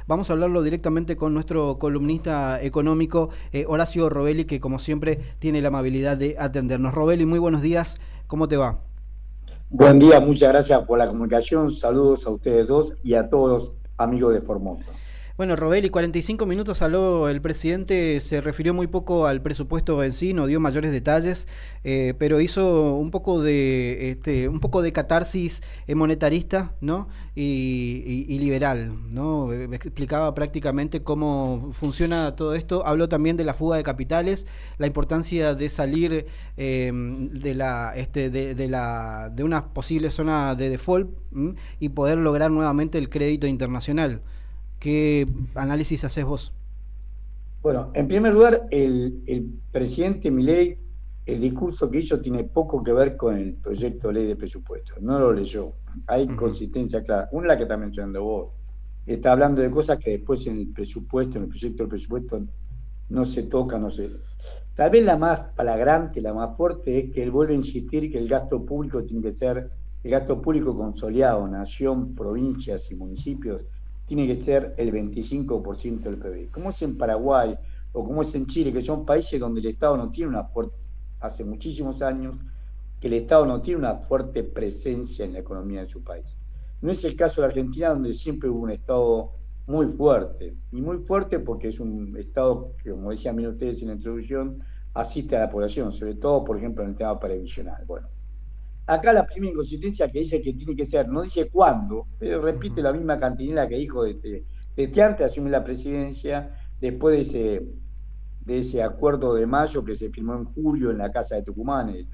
Vamos a hablarlo directamente con nuestro columnista económico, Horacio Robelli, que como siempre tiene la amabilidad de atendernos. Robelli, muy buenos días, ¿cómo te va? Buen día, muchas gracias por la comunicación. Saludos a ustedes dos y a todos los amigos de Formosa. Bueno, Robelli, 45 minutos habló el presidente, se refirió muy poco al presupuesto en sí, no dio mayores detalles, pero hizo un poco de catarsis monetarista, ¿no? Y liberal, ¿no? Explicaba prácticamente cómo funciona todo esto. Habló también de la fuga de capitales, la importancia de salir de una posible zona de default, ¿m? Y poder lograr nuevamente el crédito internacional. ¿Qué análisis haces vos? Bueno, en primer lugar, el presidente Milei, el discurso que hizo tiene poco que ver con el proyecto de ley de presupuesto. No lo leyó. Hay Ujú. inconsistencia clara. Una, la que está mencionando vos. Está hablando de cosas que después en el presupuesto, en el proyecto del presupuesto, no se toca, no se. Tal vez la más flagrante, la más fuerte, es que él vuelve a insistir que el gasto público tiene que ser, el gasto público consolidado, nación, provincias y municipios, tiene que ser el 25% del PBI. Como es en Paraguay o como es en Chile, que son países donde el Estado no tiene una fuerte, hace muchísimos años, que el Estado no tiene una fuerte presencia en la economía de su país. No es el caso de Argentina, donde siempre hubo un Estado y muy fuerte porque es un Estado que, como decían bien ustedes en la introducción, asiste a la población, sobre todo, por ejemplo, en el tema previsional. Bueno, acá la primera inconsistencia que dice que tiene que ser, no dice cuándo, pero repite Ujú. la misma cantinela que dijo desde antes de asumir la presidencia, después de ese acuerdo de mayo que se firmó en julio en la Casa de Tucumán, el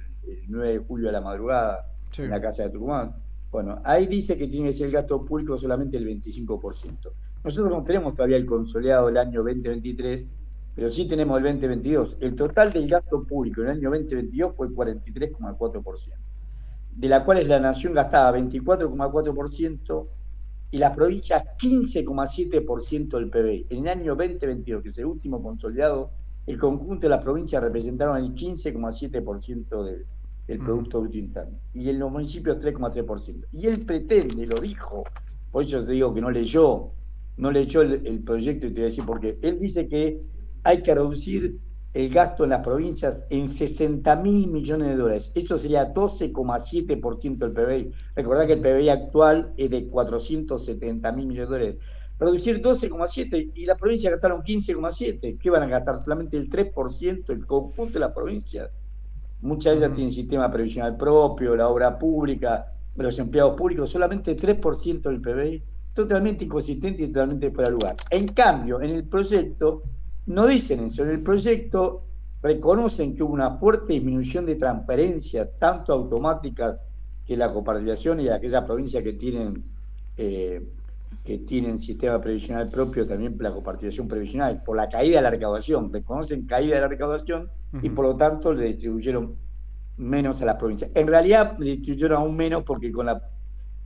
9 de julio a la madrugada Sí. en la Casa de Tucumán. Bueno, ahí dice que tiene que ser el gasto público solamente el 25%. Nosotros no tenemos todavía el consolidado del año 2023, pero sí tenemos el 2022. El total del gasto público en el año 2022 fue 43,4%, de la cual la nación gastaba 24,4% y las provincias 15,7% del PBI. En el año 2022, que es el último consolidado, el conjunto de las provincias representaron el 15,7% del Ujú. Producto Bruto Interno y en los municipios 3,3%. Y él pretende, lo dijo, por eso te digo que no leyó el proyecto y te voy a decir por qué. Él dice que hay que reducir el gasto en las provincias en 60.000 millones de dólares. Eso sería 12,7% del PBI. Recordad que el PBI actual es de 470.000 millones de dólares. Reducir 12,7 y las provincias gastaron 15,7. ¿Qué van a gastar? Solamente el 3%, el conjunto de las provincias. Muchas de ellas Ujú. tienen sistema previsional propio, la obra pública, los empleados públicos, solamente 3% del PBI. Totalmente inconsistente y totalmente fuera de lugar. En cambio, en el proyecto no dicen eso. En el proyecto reconocen que hubo una fuerte disminución de transferencias, tanto automáticas que la coparticipación y aquellas provincias eh, que tienen sistema previsional propio, también la coparticipación previsional, por la caída de la recaudación. Reconocen caída de la recaudación y Ujú. por lo tanto le distribuyeron menos a las provincias. En realidad le distribuyeron aún menos porque con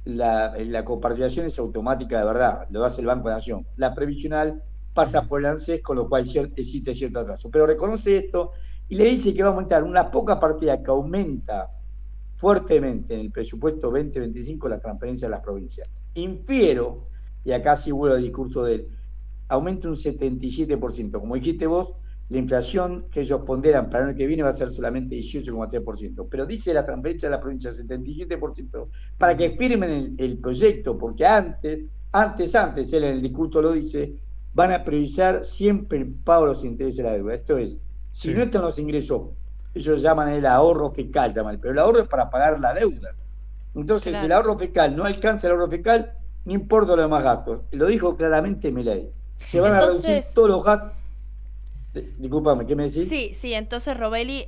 la coparticipación es automática de verdad, lo hace el Banco de Nación. La previsional pasa Ujú. por el ANSES, con lo cual existe cierto atraso. Pero reconoce esto y le dice que va a aumentar una poca partida que aumenta fuertemente en el presupuesto 2025 la transferencia a las provincias. Infiero, y acá sí vuelvo al discurso de él, aumenta un 77%. Como dijiste vos, la inflación que ellos ponderan para el año que viene va a ser solamente 18,3%. Pero dice la transferencia de la provincia 77% para que Ujú. firmen el proyecto, porque antes, él en el discurso lo dice, van a priorizar siempre el pago de los intereses de la deuda. Esto es, si Sí. no están los ingresos, ellos llaman el ahorro fiscal, pero el ahorro es para pagar la deuda. Entonces, si el Claro. ahorro fiscal no alcanza el ahorro fiscal, no importa los demás gastos. Lo dijo claramente Milei. Se van a reducir Entonces, todos los gastos. Discúlpame, ¿qué me decís? sí, sí, entonces Robelli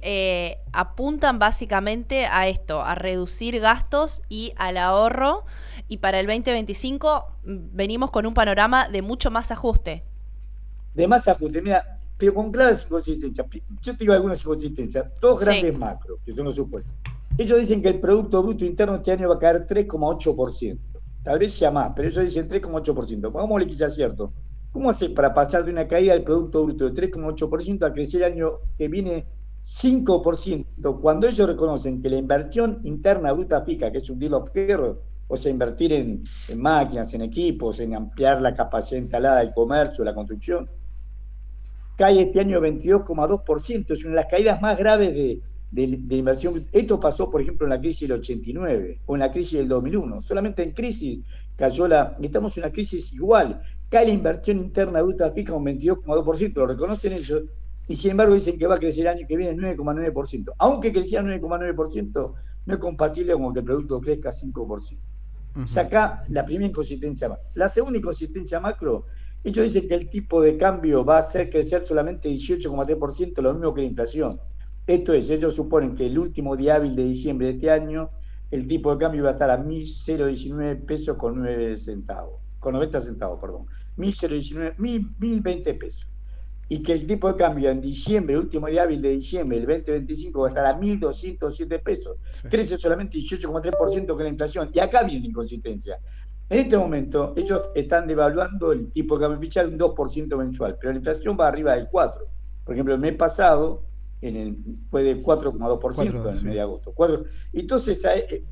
apuntan básicamente a esto, a reducir gastos y al ahorro. Y para el 2025 venimos con un panorama de mucho más ajuste. De más ajuste, mira, pero con claras inconsistencias. Yo te digo algunas inconsistencias. Dos Sí. grandes macros, que son los supuestos. Ellos dicen que el Producto Bruto Interno este año va a caer 3,8%. Tal vez sea más, pero ellos dicen 3,8%. Pongámosle que sea cierto. ¿Cómo hace para pasar de una caída del Producto Bruto de 3,8% a crecer el año que viene 5%, cuando ellos reconocen que la inversión interna bruta fija, que es un deal of error, O sea, invertir en máquinas, en equipos, en ampliar la capacidad instalada del comercio, la construcción. Cae este año 22,2%, es una de las caídas más graves de inversión. Esto pasó, por ejemplo, en la crisis del 89 o en la crisis del 2001. Solamente en crisis cayó estamos en una crisis igual. Cae la inversión interna bruta fija un 22,2%, lo reconocen ellos, y sin embargo dicen que va a crecer el año que viene 9,9%. Aunque crecía 9,9%, no es compatible con que el producto crezca 5%. Saca la primera inconsistencia macro. La segunda inconsistencia macro, ellos dicen que el tipo de cambio va a hacer crecer solamente 18,3%, lo mismo que la inflación. Esto es, ellos suponen que el último día hábil de diciembre de este año, el tipo de cambio va a estar a 1.019 pesos con 9 centavos, con 90 centavos, perdón, 1.020 pesos. Y que el tipo de cambio en diciembre, el último día hábil de diciembre, el 2025, va a estar a 1.207 pesos. Sí. Crece solamente 18,3% que la inflación. Y acá viene la inconsistencia. En este momento, ellos están devaluando el tipo de cambio oficial un 2% mensual, pero la inflación va arriba del 4%. Por ejemplo, el mes pasado fue del 4,2% en el mes de agosto. 4. Entonces,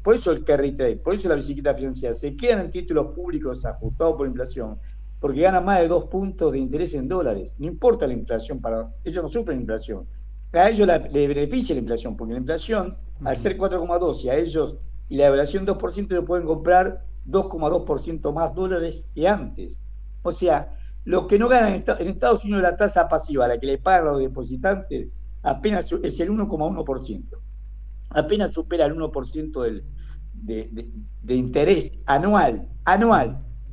por eso el carry trade, por eso la bicicleta financiera, se quedan en títulos públicos ajustados por inflación, porque ganan más de 2 puntos de interés en dólares. No importa la inflación, ellos no sufren inflación. A ellos les beneficia la inflación, porque la inflación, al ser 4,2 y a ellos, y la devaluación 2%, ellos pueden comprar 2,2% más dólares que antes. O sea, los que no ganan en Estados Unidos, la tasa pasiva, la que le pagan a los depositantes, apenas es el 1,1%. Apenas supera el 1% de interés anual.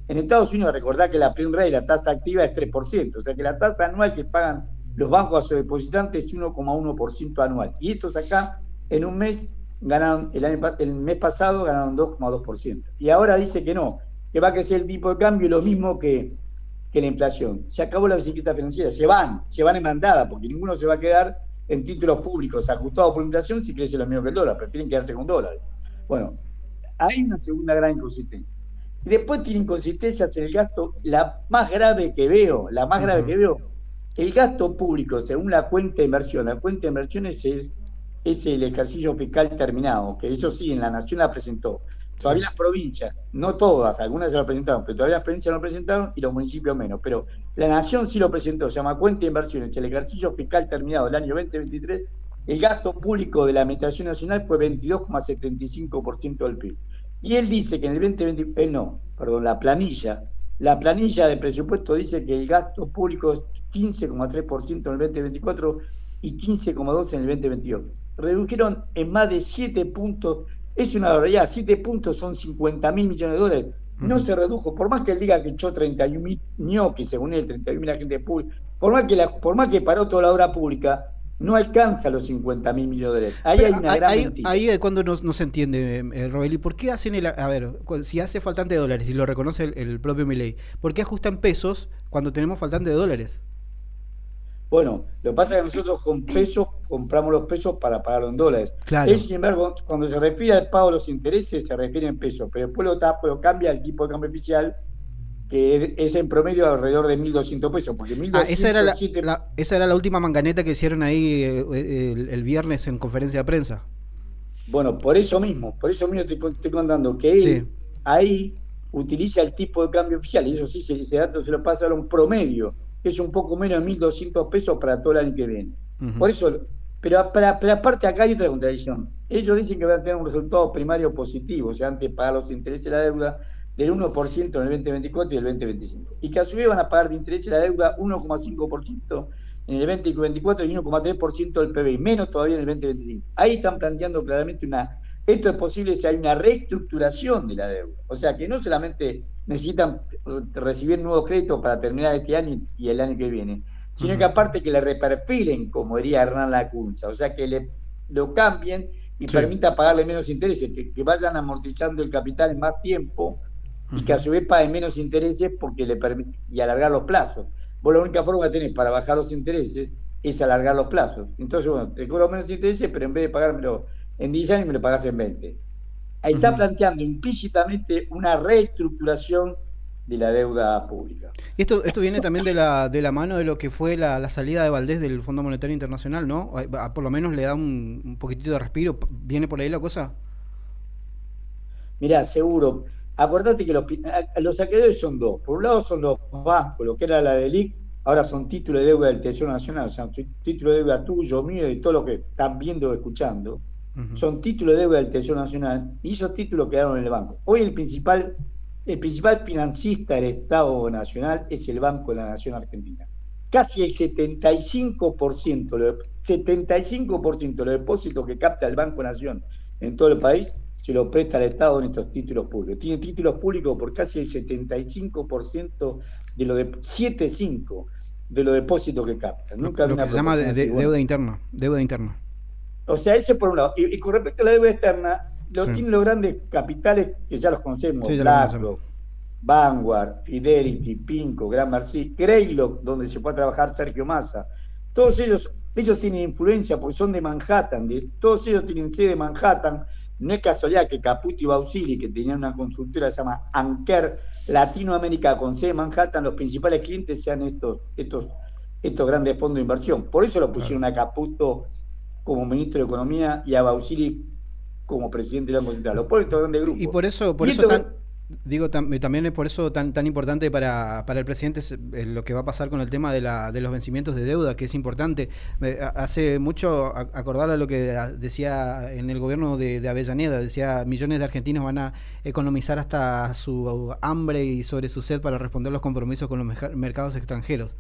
En Estados Unidos, recordad que la prime rate, la tasa activa, es 3%. O sea que la tasa anual que pagan los bancos a sus depositantes es 1,1% anual. Y estos acá, en un mes, ganaron, el mes pasado ganaron 2,2%. Y ahora dice que no, que va a crecer el tipo de cambio lo mismo que la inflación. Se acabó la bicicleta financiera. Se van en mandada, porque ninguno se va a quedar en títulos públicos ajustados por inflación si crece lo mismo que el dólar. Prefieren quedarse con dólares. Bueno, hay una segunda gran inconsistencia. Y después tiene inconsistencias en el gasto, la más grave que veo, el gasto público, según la cuenta de inversión. La cuenta de inversión es el ejercicio fiscal terminado, que eso sí, en la Nación la presentó. Todavía las provincias, no todas, algunas se lo presentaron, pero todavía las provincias no lo presentaron y los municipios menos. Pero la Nación sí lo presentó, se llama cuenta de inversiones, el ejercicio fiscal terminado del año 2023. El gasto público de la Administración Nacional fue 22,75% del PIB. Y él dice que en el 2020, la planilla de presupuesto dice que el gasto público es 15,3% en el 2024 y 15,2% en el 2022. Redujeron en más de 7 puntos, es una barbaridad, 7 puntos son 50.000 millones de dólares. No se redujo, por más que él diga que echó 31.000 ñoquis, según él, 31.000 agentes públicos, por más que paró toda la obra pública, no alcanza los 50.000 millones de dólares. Ahí hay una gran mentira. Ahí es cuando no se entiende, Robeli. ¿Por qué hacen si hace faltante de dólares y lo reconoce el propio Milei, ¿por qué ajustan pesos cuando tenemos faltante de dólares? Bueno, lo que pasa es que nosotros con pesos compramos los pesos para pagarlo en dólares. Claro. Él, sin embargo, cuando se refiere al pago de los intereses, se refiere en pesos, pero después lo cambia al tipo de cambio oficial, que es en promedio alrededor de 1.200 pesos, porque 1.207... esa era la última manganeta que hicieron ahí el viernes en conferencia de prensa. Bueno, por eso mismo te estoy contando que él ahí utiliza el tipo de cambio oficial, y eso sí, ese dato se lo pasa a un promedio, que es un poco menos de 1.200 pesos para todo el año que viene. Por eso, pero aparte acá hay otra contradicción. Ellos dicen que van a tener un resultado primario positivo, o sea, antes de pagar los intereses de la deuda, del 1% en el 2024 y el 2025. Y que a su vez van a pagar de interés la deuda 1,5% en el 2024 y 1,3% del PBI, menos todavía en el 2025. Ahí están planteando claramente esto es posible si hay una reestructuración de la deuda. O sea, que no solamente necesitan recibir nuevos créditos para terminar este año y el año que viene, sino que aparte que le reperfilen, como diría Hernán Lacunza, o sea, que lo cambien y permita pagarle menos intereses, que vayan amortizando el capital en más tiempo y que a su vez paguen menos intereses porque le permite y alargar los plazos. Vos la única forma que tenés para bajar los intereses es alargar los plazos. Entonces, bueno, te cobro menos intereses, pero en vez de pagármelo en 10 años me lo pagás en 20. Ahí está planteando implícitamente una reestructuración de la deuda pública. Esto viene también de la mano de lo que fue la salida de Valdés del Fondo Monetario Internacional, ¿no? Por lo menos le da un poquitito de respiro. ¿Viene por ahí la cosa? Mirá, seguro. Acordate que los acreedores son dos. Por un lado son los bancos, lo que era la DELIC, ahora son títulos de deuda del Tesoro Nacional, o sea, son títulos de deuda tuyo, mío y todo lo que están viendo o escuchando. Son títulos de deuda del Tesoro Nacional y esos títulos quedaron en el banco. Hoy el principal financista del Estado Nacional es el Banco de la Nación Argentina. Casi el 75%, 75% de los depósitos que capta el Banco Nación en todo el país se lo presta al Estado en estos títulos públicos. Tiene títulos públicos por casi el 75% de los 7,5 de los depósitos que captan. Nunca Lo había que una se llama proporción así. deuda interna. Deuda interna. O sea, eso por un lado. Y con respecto a la deuda externa, lo Sí. tienen los grandes capitales que ya los conocemos, Sí, ya lo conocemos. BlackRock, Vanguard, Fidelity, Pinco, Gramercy, Greylock, donde se puede trabajar Sergio Massa. Todos ellos tienen influencia porque son de Manhattan, todos ellos tienen sede de Manhattan. No es casualidad que Caputo y Bausili, que tenían una consultora que se llama Anker Latinoamérica con sede en Manhattan, los principales clientes sean estos grandes fondos de inversión. Por eso lo pusieron a Caputo como ministro de Economía y a Bausili como presidente del Banco Central. Lo ponen estos grandes grupos. Y por eso también es por eso tan importante para el presidente lo que va a pasar con el tema de los vencimientos de deuda, que es importante. Hace mucho acordar a lo que decía en el gobierno de Avellaneda, decía millones de argentinos van a economizar hasta su hambre y sobre su sed para responder los compromisos con los mercados extranjeros.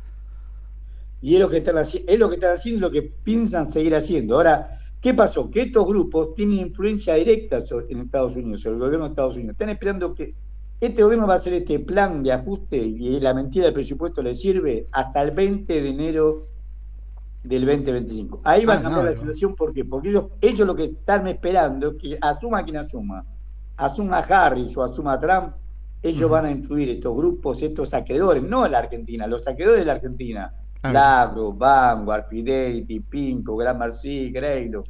Y es lo que están haciendo, es lo que piensan seguir haciendo. Ahora, ¿qué pasó? Que estos grupos tienen influencia directa en Estados Unidos, sobre el gobierno de Estados Unidos. Están esperando que este gobierno va a hacer este plan de ajuste y la mentira del presupuesto le sirve hasta el 20 de enero del 2025. Ahí va a cambiar la situación. ¿Por qué? Porque ellos lo que están esperando es que asuma quien asuma Harris o asuma Trump, ellos van a influir estos grupos, estos acreedores, no la Argentina, los acreedores de la Argentina. BlackRock, Vanguard, Fidelity, Pinco, Gramercy, Greylock,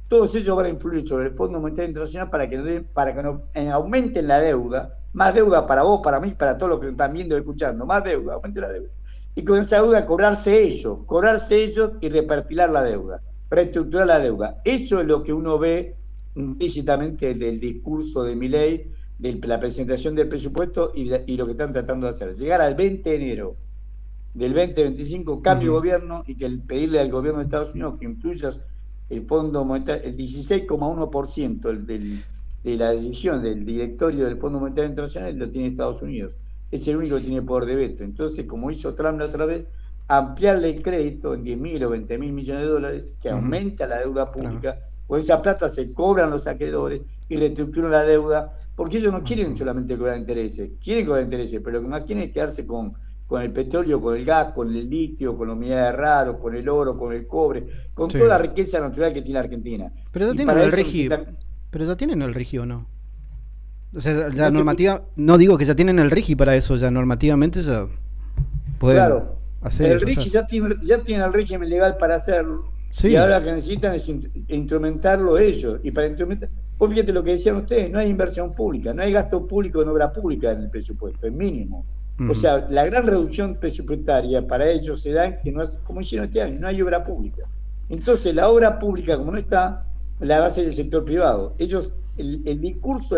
todos ellos van a influir sobre el Fondo Monetario Internacional para que no aumenten la deuda, más deuda para vos, para mí, para todos los que están viendo y escuchando, más deuda, aumente la deuda. Y con esa deuda cobrarse ellos y reperfilar la deuda, reestructurar la deuda. Eso es lo que uno ve implícitamente del discurso de Milei, de la presentación del presupuesto y lo que están tratando de hacer. Llegar al 20 de enero del 2025, cambio de gobierno y pedirle al gobierno de Estados Unidos que influya el Fondo Monetario, el 16,1% de la decisión del directorio del Fondo Monetario Internacional lo tiene Estados Unidos. Es el único que tiene poder de veto. Entonces, como hizo Trump la otra vez, ampliarle el crédito en 10.000 o 20.000 millones de dólares, que aumenta la deuda pública. Con esa plata se cobran los acreedores y reestructuran la deuda, porque ellos no quieren solamente cobrar intereses, quieren cobrar intereses, pero lo que más quieren es quedarse con el petróleo, con el gas, con el litio, con los minerales raros, con el oro, con el cobre, con toda la riqueza natural que tiene Argentina. Pero ya tienen el RIGI o no. O sea, la normativa, no digo que ya tienen el RIGI para eso, ya normativamente ya pueden hacer el eso. RIGI ya tiene el régimen legal para hacerlo. Sí. Y ahora lo que necesitan es instrumentarlo ellos. Y para instrumentar, pues fíjate lo que decían ustedes, no hay inversión pública, no hay gasto público en obra pública en el presupuesto, es mínimo. O sea, la gran reducción presupuestaria para ellos se da en que no, como hicieron este año, no hay obra pública. Entonces, la obra pública, como no está, la va a hacer el sector privado. Ellos, el discurso,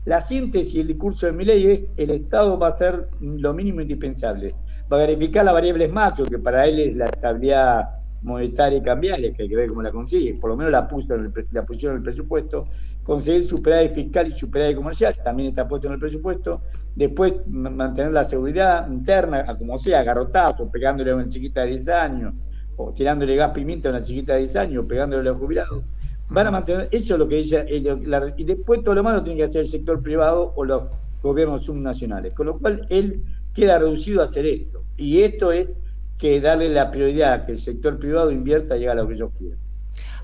la síntesis del discurso de Milei es: el Estado va a hacer lo mínimo indispensable. Va a verificar las variables macro, que para él es la estabilidad monetaria y cambiaria, que hay que ver cómo la consigue. Por lo menos la pusieron en el presupuesto. Conseguir superávit fiscal y superávit comercial, también está puesto en el presupuesto. Después mantener la seguridad interna, como sea, garrotazos, pegándole a una chiquita de 10 años, o tirándole gas pimienta a una chiquita de 10 años, pegándole a los jubilados. Van a mantener, eso es lo que ella, y después todo lo más lo tiene que hacer el sector privado o los gobiernos subnacionales. Con lo cual él queda reducido a hacer esto. Y esto es que darle la prioridad a que el sector privado invierta y haga lo que ellos quieran.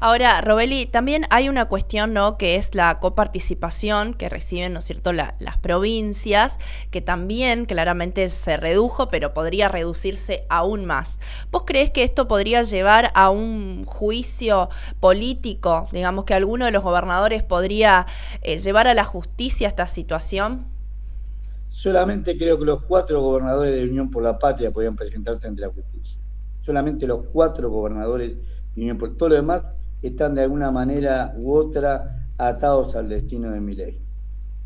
Ahora, Robeli, también hay una cuestión, ¿no?, que es la coparticipación que reciben, ¿no es cierto?, las provincias, que también claramente se redujo, pero podría reducirse aún más. ¿Vos creés que esto podría llevar a un juicio político? Digamos que alguno de los gobernadores podría llevar a la justicia esta situación. Solamente creo que los 4 gobernadores de Unión por la Patria podían presentarse ante la justicia. Solamente los 4 gobernadores de Unión por todo lo demás están de alguna manera u otra atados al destino de Milei.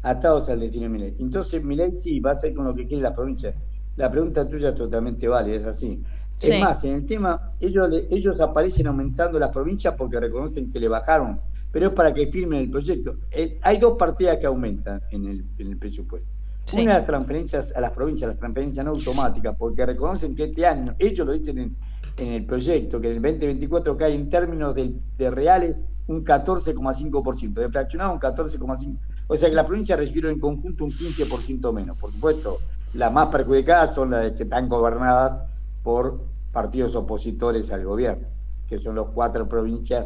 atados al destino de Milei. Entonces Milei sí va a hacer con lo que quiere la provincia. La pregunta tuya es totalmente válida, es así. Es Sí, más, en el tema, ellos aparecen aumentando las provincias porque reconocen que le bajaron, pero es para que firmen el proyecto. Hay dos partidas que aumentan en el presupuesto. sí. Una, las transferencias a las provincias, las transferencias no automáticas, porque reconocen que este año, ellos lo dicen en el proyecto, que en el 2024 cae en términos de reales un 14,5%, de fraccionado un 14,5%. O sea que las provincias recibieron en conjunto un 15% menos. Por supuesto, las más perjudicadas son las que están gobernadas por partidos opositores al gobierno, que son las 4 provincias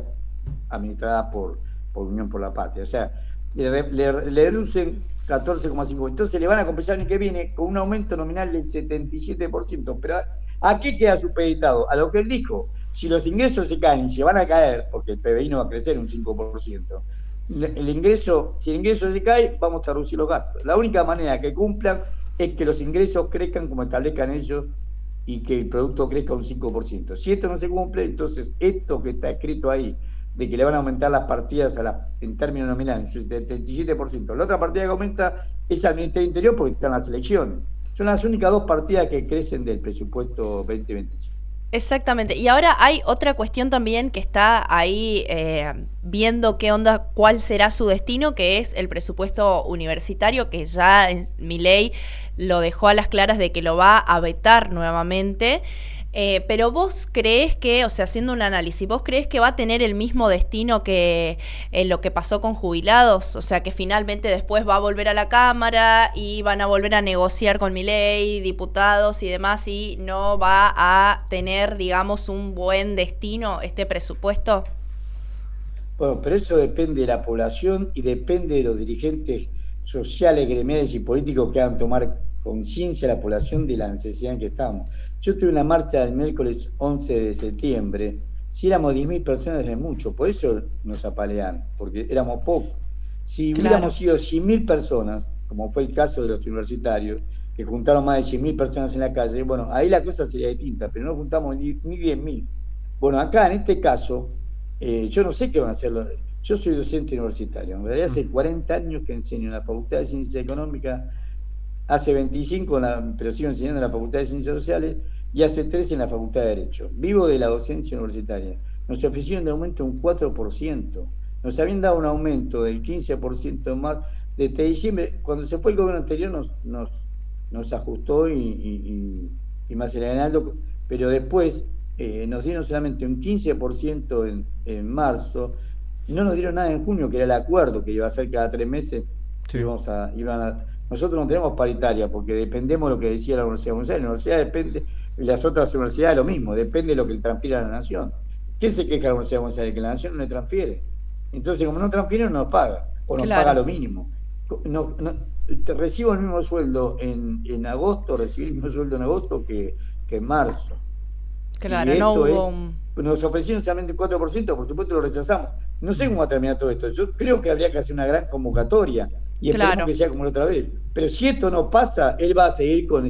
administradas por Unión por la Patria. O sea, le reducen 14,5. Entonces le van a compensar el año que viene con un aumento nominal del 77%. Pero ¿a qué queda supeditado? A lo que él dijo. Si los ingresos se caen y se van a caer, porque el PBI no va a crecer un 5%, si el ingreso se cae, vamos a reducir los gastos. La única manera que cumplan es que los ingresos crezcan como establezcan ellos y que el producto crezca un 5%. Si esto no se cumple, entonces esto que está escrito ahí, de que le van a aumentar las partidas en términos nominales, un 77%. La otra partida que aumenta es al Ministerio del Interior porque están las elecciones. Son las únicas dos partidas que crecen del presupuesto 2025. Exactamente. Y ahora hay otra cuestión también que está ahí viendo qué onda, cuál será su destino, que es el presupuesto universitario, que ya Milei lo dejó a las claras de que lo va a vetar nuevamente. Pero vos creés que, o sea, haciendo un análisis, ¿vos creés que va a tener el mismo destino que lo que pasó con jubilados? O sea, que finalmente después va a volver a la Cámara y van a volver a negociar con Milei, diputados y demás, y no va a tener, digamos, un buen destino este presupuesto. Bueno, pero eso depende de la población y depende de los dirigentes sociales, gremiales y políticos que hagan tomar conciencia a la población de la necesidad en que estamos. Yo tuve una marcha el miércoles 11 de septiembre. Si éramos 10.000 personas es mucho, por eso nos apalean, porque éramos pocos. Si hubiéramos Claro. sido 100.000 personas, como fue el caso de los universitarios, que juntaron más de 100.000 personas en la calle, bueno, ahí la cosa sería distinta, pero no juntamos ni 10.000. Bueno, acá en este caso, yo no sé qué van a hacer. Yo soy docente universitario, en realidad hace 40 años que enseño en la Facultad de Ciencias Económicas, hace 25, pero sigo enseñando en la Facultad de Ciencias Sociales y hace 13 en la Facultad de Derecho. Vivo de la docencia universitaria. Nos ofrecieron de aumento un 4%. Nos habían dado un aumento del 15% en marzo. Desde diciembre, cuando se fue el gobierno anterior, nos ajustó y más el aguinaldo, pero después nos dieron solamente un 15% en marzo. No nos dieron nada en junio, que era el acuerdo que iba a ser cada 3 meses. Sí. Nosotros no tenemos paritaria porque dependemos de lo que decía la Universidad de Buenos Aires. La universidad depende, y las otras universidades lo mismo, depende de lo que le transfiere a la nación. ¿Quién se queja de la Universidad de Buenos Aires? Que la nación no le transfiere. Entonces, como no transfiere, no nos paga, o nos paga Claro. lo mínimo. Recibo el mismo sueldo en agosto, recibí el mismo sueldo en agosto que en marzo. Y Claro, no esto es, hubo un... nos ofrecieron solamente el 4%, por supuesto lo rechazamos. No sé cómo va a terminar todo esto. Yo creo que habría que hacer una gran convocatoria y esperemos Claro. que sea como la otra vez. Pero si esto no pasa, él va a seguir con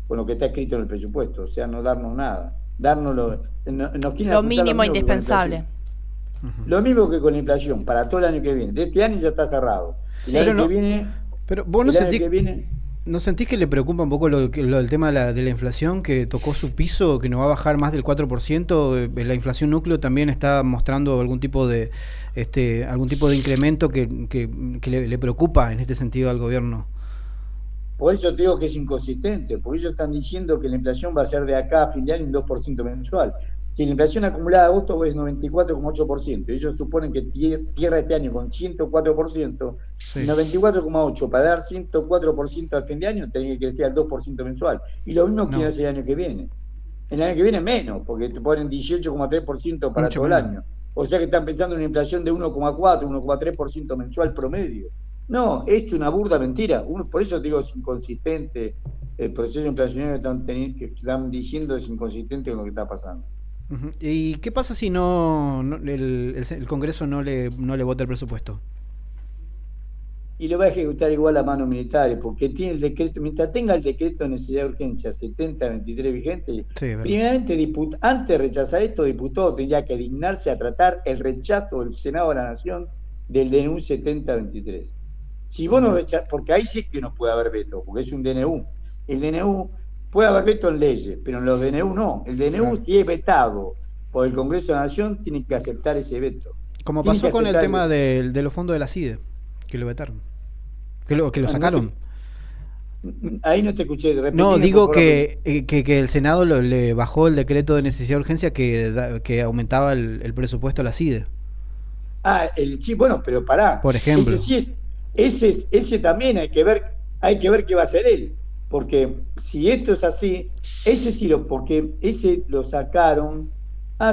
lo que está escrito en el presupuesto, o sea, no darnos nada. Nos quieren Lo ajustar lo mínimo mismo que con la indispensable. inflación. Lo mismo que con la inflación, para todo el año que viene. De este año ya está cerrado. El Sí. Pero año que no, viene, pero vos el año que viene ¿no sentís que le preocupa un poco lo del tema de la inflación, que tocó su piso, que no va a bajar más del 4%? La inflación núcleo también está mostrando algún tipo de incremento que le preocupa en este sentido al gobierno. Por eso te digo que es inconsistente, porque ellos están diciendo que la inflación va a ser de acá a fin de año un 2% mensual. Si la inflación acumulada de agosto es 94,8%, ellos suponen que cierra este año con 104%, y Sí. 94,8% para dar 104% al fin de año, tiene que crecer al 2% mensual. Y lo mismo quieren No, hacer el año que viene. El año que viene menos, porque te ponen 18,3% para mucho todo el menos. año. O sea que están pensando en una inflación de 1,4, 1,3% mensual promedio. No, es una burda mentira. Por eso te digo, es inconsistente. El proceso inflacionario que están diciendo es inconsistente con lo que está pasando. Ujú. ¿Y qué pasa si el Congreso no le vota el presupuesto? Y lo va a ejecutar igual a manos militares, porque tiene el decreto, mientras tenga el decreto de necesidad de urgencia 7023 vigente, Sí, es verdad. primeramente, antes de rechazar esto, el diputado tendría que dignarse a tratar el rechazo del Senado de la Nación del DNU 7023. Si vos no rechazás, porque ahí sí que no puede haber veto, porque es un DNU. El DNU puede haber veto en leyes, pero en los DNU no. El DNU, Claro. si es vetado por el Congreso de la Nación, tiene que aceptar ese veto. Como Tiene que pasó con el aceptar el tema veto. de los fondos de la CIDE, que lo vetaron, que lo Ah, no sacaron. ahí no te escuché, No, repetime por digo favor. que el Senado le bajó el decreto de necesidad de urgencia que aumentaba el presupuesto a la CIDE, Sí, bueno, pero pará. por Ese ejemplo. sí ese también hay que ver qué va a hacer él. Porque si esto es así, ese sí porque ese lo sacaron.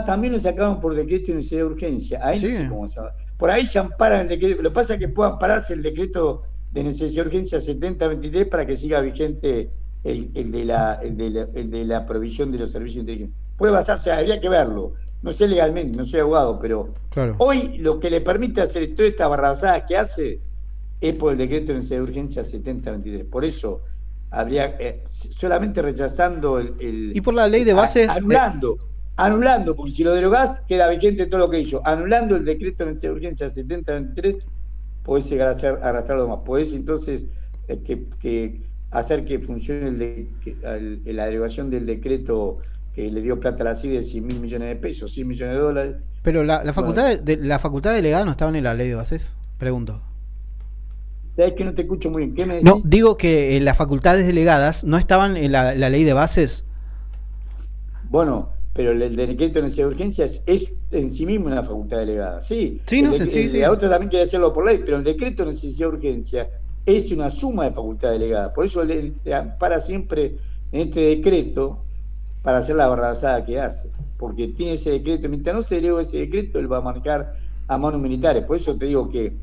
También lo sacaron por decreto de necesidad de urgencia. Ahí no Sí. sé cómo se llama. Por ahí se amparan el decreto. Lo que pasa es que puede ampararse el decreto de necesidad de urgencia 7023 para que siga vigente el de la provisión de los servicios de inteligencia. Puede basarse, habría que verlo. No sé legalmente, no soy abogado, pero Claro. hoy lo que le permite hacer toda esta barrabasada que hace es por el decreto de necesidad de urgencia 7023. Por eso habría solamente rechazando Y por la ley de bases, anulando, porque si lo derogás queda vigente todo lo que hizo. Anulando el decreto de necesidad de urgencia 7023, podés llegar a arrastrarlo más. Podés entonces hacer que funcione la derogación del decreto que le dio plata a la CIDE de 100.000 millones de pesos, 100 millones de dólares. pero la Bueno, facultad la facultad delegada no estaba en la ley de bases, pregunto. ¿sabes que no te escucho muy bien? ¿Qué me No, decís? digo que las facultades delegadas no estaban en la ley de bases. Bueno, pero el decreto de necesidad de urgencia es en sí mismo una facultad delegada. Sí, Sí, no sé, sí, sí. la otra también quiere hacerlo por ley, pero el decreto de necesidad de urgencia es una suma de facultad delegada. Por eso te ampara siempre en este decreto para hacer la barrabasada que hace. Porque tiene ese decreto, mientras no se delegue ese decreto, él va a marcar a manos militares. Por eso te digo que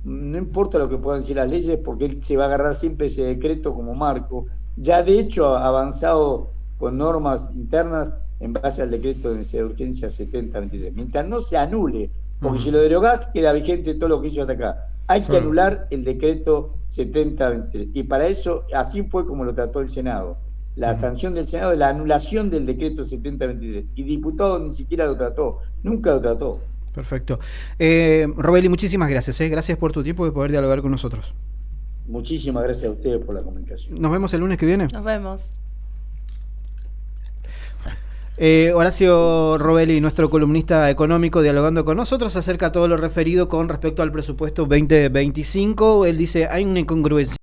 no importa lo que puedan decir las leyes, porque él se va a agarrar siempre ese decreto como marco. Ya de hecho ha avanzado con normas internas en base al decreto de necesidad de urgencia 7023. Mientras no se anule, porque si lo derogás, queda vigente todo lo que hizo hasta acá. Hay que Claro. anular el decreto 7023. Y para eso, así fue como lo trató el Senado. La sanción del Senado de la anulación del decreto 7023. Y diputado ni siquiera lo trató, nunca lo trató. Perfecto. Robeli, muchísimas gracias. Gracias por tu tiempo y poder dialogar con nosotros. Muchísimas gracias a ustedes por la comunicación. Nos vemos el lunes que viene. Nos vemos. Horacio Robeli, nuestro columnista económico, dialogando con nosotros acerca de todo lo referido con respecto al presupuesto 2025. Él dice, hay una incongruencia